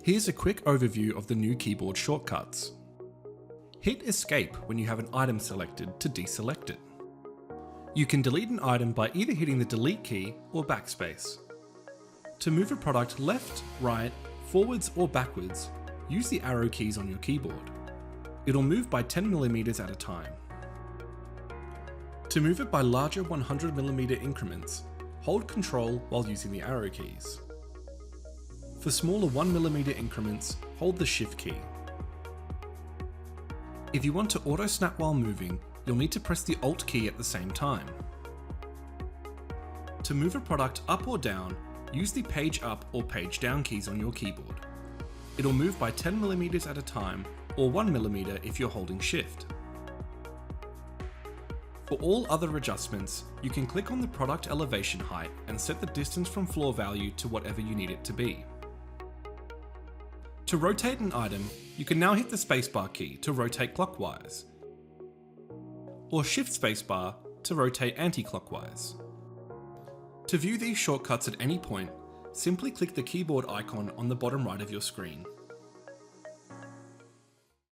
Here's a quick overview of the new keyboard shortcuts. Hit Escape when you have an item selected to deselect it. You can delete an item by either hitting the Delete key or Backspace. To move a product left, right, forwards or backwards, use the arrow keys on your keyboard. It'll move by 10mm at a time. To move it by larger 100mm increments, hold Ctrl while using the arrow keys. For smaller 1mm increments, hold the Shift key. If you want to auto snap while moving, you'll need to press the Alt key at the same time. To move a product up or down, use the Page Up or Page Down keys on your keyboard. It'll move by 10mm at a time, or 1mm if you're holding Shift. For all other adjustments, you can click on the product elevation height and set the distance from floor value to whatever you need it to be. To rotate an item, you can now hit the spacebar key to rotate clockwise, or Shift spacebar to rotate anti-clockwise. To view these shortcuts at any point, simply click the keyboard icon on the bottom right of your screen.